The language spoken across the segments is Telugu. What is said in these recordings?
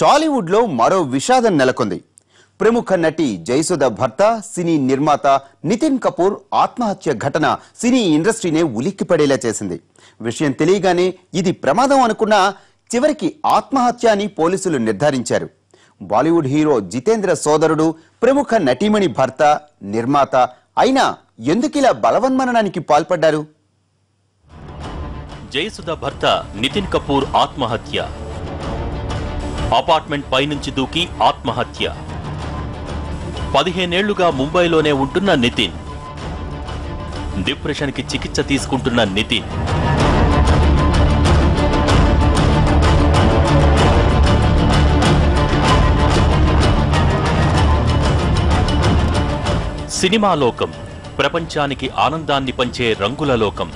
టాలీవుడ్ లో మరో విషాదం నెలకొంది. ప్రముఖ నటి జయసుధ భర్త సినీ నిర్మాత నితిన్ కపూర్ ఆత్మహత్య ఘటన సినీ ఇండస్ట్రీనే ఉలిక్కిపడేలా చేసింది. విషయం తెలియగానే ఇది ప్రమాదం అనుకున్నా చివరికి ఆత్మహత్య అని పోలీసులు నిర్ధారించారు. బాలీవుడ్ హీరో జితేంద్ర సోదరుడు, ప్రముఖ నటీమణి భర్త, నిర్మాత అయినా ఎందుకిలా బలవన్మరణానికి పాల్పడ్డారు? జయసుధ భర్త నితిన్ కపూర్ ఆత్మహత్య. అపార్ట్మెంట్ పైనుంచి దూకి ఆత్మహత్య. 15 ఏళ్లుగా ముంబైలోనే ఉంటున్న నితిన్. డిప్రెషన్ కి చికిత్స తీసుకుంటున్న నితిన్. సినిమా లోకం ప్రపంచానికి ఆనందాన్ని పంచే రంగుల లోకం.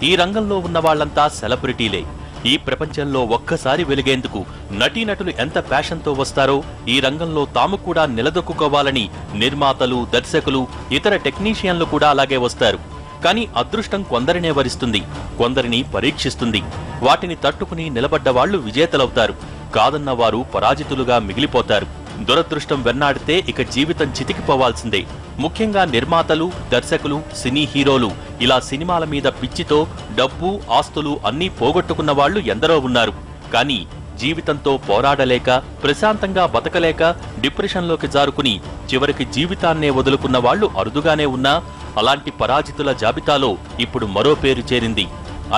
ఈ రంగంలో ఉన్న వాళ్లంతా సెలబ్రిటీలే. ఈ ప్రపంచంలో ఒక్కసారి వెలిగేందుకు నటీనటులు ఎంత ప్యాషన్తో వస్తారో ఈ రంగంలో తాము కూడా నిలదొక్కుకోవాలని నిర్మాతలు, దర్శకులు, ఇతర టెక్నీషియన్లు కూడా అలాగే వస్తారు. కానీ అదృష్టం కొందరినే వరిస్తుంది, కొందరిని పరీక్షిస్తుంది. వాటిని తట్టుకుని నిలబడ్డ వాళ్లు విజేతలవుతారు, కాదన్న వారు పరాజితులుగా మిగిలిపోతారు. దురదృష్టం వెన్నాడితే ఇక జీవితం చితికిపోవాల్సిందే. ముఖ్యంగా నిర్మాతలు, దర్శకులు, సినీ హీరోలు ఇలా సినిమాల మీద పిచ్చితో డబ్బు, ఆస్తులు అన్నీ పోగొట్టుకున్న వాళ్లు ఎందరో ఉన్నారు. కానీ జీవితంతో పోరాడలేక, ప్రశాంతంగా బతకలేక డిప్రెషన్లోకి జారుకుని చివరికి జీవితాన్నే వదులుకున్న వాళ్లు అరుదుగానే ఉన్నా అలాంటి పరాజితుల జాబితాలో ఇప్పుడు మరో పేరు చేరింది.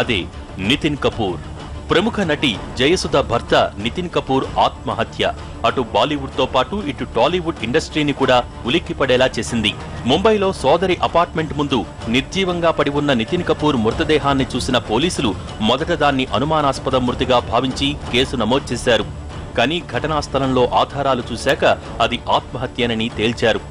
అదే నితిన్ కపూర్. ప్రముఖ నటి జయసుధ భర్త నితిన్ కపూర్ ఆత్మహత్య అటు బాలీవుడ్ తో పాటు ఇటు టాలీవుడ్ ఇండస్ట్రీని కూడా ఉలిక్కిపడేలా చేసింది. ముంబైలో సోదరి అపార్ట్మెంట్ ముందు నిర్జీవంగా పడి ఉన్న నితిన్ కపూర్ మృతదేహాన్ని చూసిన పోలీసులు మొదట దాన్ని అనుమానాస్పద మృతిగా భావించి కేసు నమోదు చేశారు. కానీ ఘటనా స్థలంలో ఆధారాలు చూశాక అది ఆత్మహత్యనని తేల్చారు.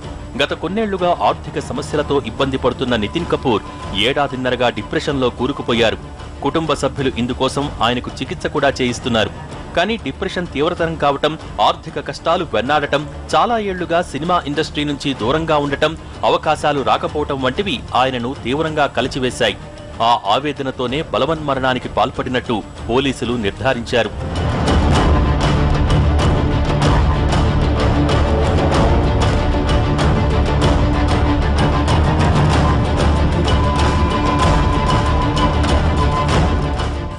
గత కొన్నేళ్లుగా ఆర్థిక సమస్యలతో ఇబ్బంది పడుతున్న నితిన్ కపూర్ ఏడాదిన్నరగా డిప్రెషన్లో కూరుకుపోయారు. కుటుంబ సభ్యులు ఇందుకోసం ఆయనకు చికిత్స కూడా చేయిస్తున్నారు. కానీ డిప్రెషన్ తీవ్రతరం కావటం, ఆర్థిక కష్టాలు వెన్నాడటం, చాలా ఏళ్లుగా సినిమా ఇండస్ట్రీ నుంచి దూరంగా ఉండటం, అవకాశాలు రాకపోవటం వంటివి ఆయనను తీవ్రంగా కలిచివేశాయి. ఆ ఆవేదనతోనే బలవన్మరణానికి పాల్పడినట్టు పోలీసులు నిర్ధారించారు.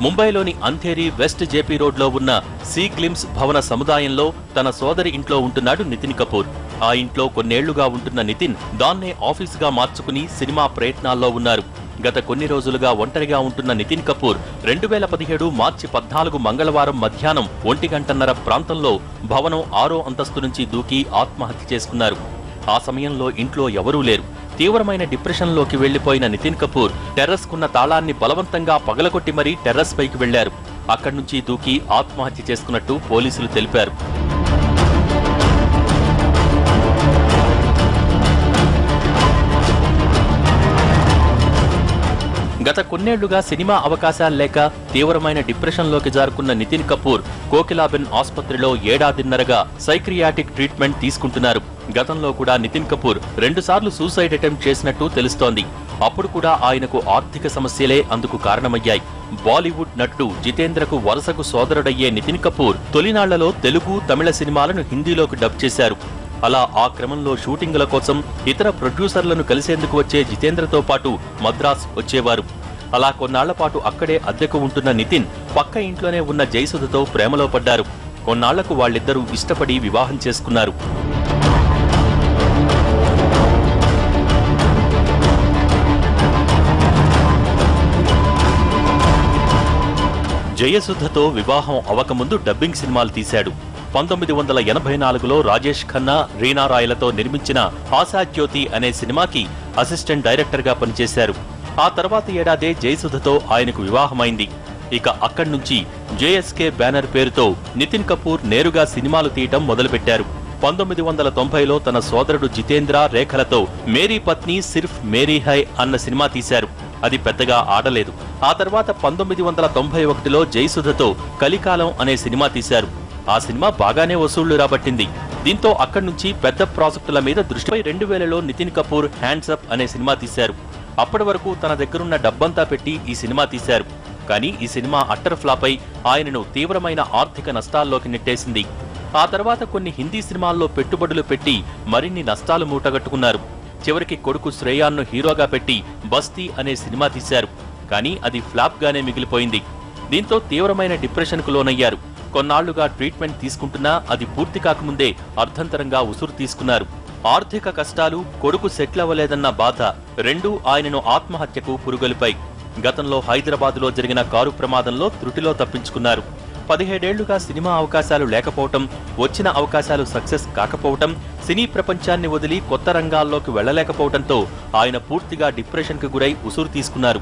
ముంబైలోని అంధేరి వెస్ట్ జేపీ రోడ్లో ఉన్న సీ గ్లిమ్స్ భవన సముదాయంలో తన సోదరి ఇంట్లో ఉంటున్నాడు నితిన్ కపూర్. ఆ ఇంట్లో కొన్నేళ్లుగా ఉంటున్న నితిన్ దాన్నే ఆఫీసుగా మార్చుకుని సినిమా ప్రయత్నాల్లో ఉన్నారు. గత కొన్ని రోజులుగా ఒంటరిగా ఉంటున్న నితిన్ కపూర్ 2017 మార్చి 14 మంగళవారం మధ్యాహ్నం 1:30 ప్రాంతంలో భవనం 6వ అంతస్తు నుంచి దూకి ఆత్మహత్య చేసుకున్నారు. ఆ సమయంలో ఇంట్లో ఎవరూ లేరు. తీవ్రమైన డిప్రెషన్లోకి వెళ్లిపోయిన నితిన్ కపూర్ టెర్రస్కున్న తాళాన్ని బలవంతంగా పగలగొట్టి మరీ టెర్రస్ పైకి వెళ్లారు. అక్కడి నుంచి దూకి ఆత్మహత్య చేసుకున్నట్టు పోలీసులు తెలిపారు. గత కొన్నేళ్లుగా సినిమా అవకాశాలు లేక తీవ్రమైన డిప్రెషన్లోకి జారుకున్న నితిన్ కపూర్ కోకిలాబెన్ ఆసుపత్రిలో ఏడాదిన్నరగా సైక్రియాటిక్ ట్రీట్మెంట్ తీసుకుంటున్నారు. గతంలో కూడా నితిన్ కపూర్ 2 సార్లు సూసైడ్ అటెంప్ట్ చేసినట్టు తెలుస్తోంది. అప్పుడు కూడా ఆయనకు ఆర్థిక సమస్యలే అందుకు కారణమయ్యాయి. బాలీవుడ్ నటుడు జితేంద్రకు వరుసకు సోదరుడయ్యే నితిన్ కపూర్ తొలినాళ్లలో తెలుగు, తమిళ సినిమాలను హిందీలోకి డబ్ చేశారు. అలా ఆ క్రమంలో షూటింగుల కోసం ఇతర ప్రొడ్యూసర్లను కలిసేందుకు వచ్చే జితేంద్రతో పాటు మద్రాస్ వచ్చేవారు. అలా కొన్నాళ్ల పాటు అక్కడే అద్దెకు ఉంటున్న నితిన్ పక్క ఇంట్లోనే ఉన్న జయసుధతో ప్రేమలో పడ్డారు. కొన్నాళ్లకు వాళ్ళిద్దరూ ఇష్టపడి వివాహం చేసుకున్నారు. జయసుధతో వివాహం అవకముందు డబ్బింగ్ సినిమాలు తీశాడు. 1984లో రాజేష్ ఖన్నా, రీనా రాయ్లతో నిర్మించిన ఆశాజ్యోతి అనే సినిమాకి అసిస్టెంట్ డైరెక్టర్గా పనిచేశారు. ఆ తర్వాత ఏడాదే జయసుధతో ఆయనకు వివాహమైంది. ఇక అక్కడి నుంచి జేఎస్కే బ్యానర్ పేరుతో నితిన్ కపూర్ నేరుగా సినిమాలు తీయటం మొదలుపెట్టారు. 1990లో తన సోదరుడు జితేంద్ర, రేఖలతో మేరీ పత్ని సిర్ఫ్ మేరీ హై అన్న సినిమా తీశారు. అది పెద్దగా ఆడలేదు. ఆ తర్వాత 1991లో జయసుధతో కలికాలం అనే సినిమా తీశారు. ఆ సినిమా బాగానే వసూళ్లు రాబట్టింది. దీంతో అక్కడి నుంచి పెద్ద ప్రాజెక్టుల మీద దృష్టిపై 2000లో నితిన్ కపూర్ హ్యాండ్స్ అప్ అనే సినిమా తీశారు. అప్పటి వరకు తన దగ్గరున్న డబ్బంతా పెట్టి ఈ సినిమా తీశారు. కానీ ఈ సినిమా అట్టర్ ఫ్లాప్ అయి ఆయనను తీవ్రమైన ఆర్థిక నష్టాల్లోకి నెట్టేసింది. ఆ తర్వాత కొన్ని హిందీ సినిమాల్లో పెట్టుబడులు పెట్టి మరిన్ని నష్టాలు మూటగట్టుకున్నారు. చివరికి కొడుకు శ్రేయాన్ను హీరోగా పెట్టి బస్తీ అనే సినిమా తీశారు. కానీ అది ఫ్లాప్ గానే మిగిలిపోయింది. దీంతో తీవ్రమైన డిప్రెషన్కు లోనయ్యారు. కొన్నాళ్లుగా ట్రీట్మెంట్ తీసుకుంటున్నా అది పూర్తి కాకముందే అర్ధంతరంగా ఉసురు తీసుకున్నారు. ఆర్థిక కష్టాలు, కొడుకు సెటిల్ అవ్వలేదన్న బాధ రెండూ ఆయనను ఆత్మహత్యకు పురుగొలిపాయి. గతంలో హైదరాబాదులో జరిగిన కారు ప్రమాదంలో త్రుటిలో తప్పించుకున్నారు. 17 ఏళ్లుగా సినిమా అవకాశాలు లేకపోవటం, వచ్చిన అవకాశాలు సక్సెస్ కాకపోవటం, సినీ ప్రపంచాన్ని వదిలి కొత్త రంగాల్లోకి వెళ్లలేకపోవడంతో ఆయన పూర్తిగా డిప్రెషన్కు గురై ఉసురు తీసుకున్నారు.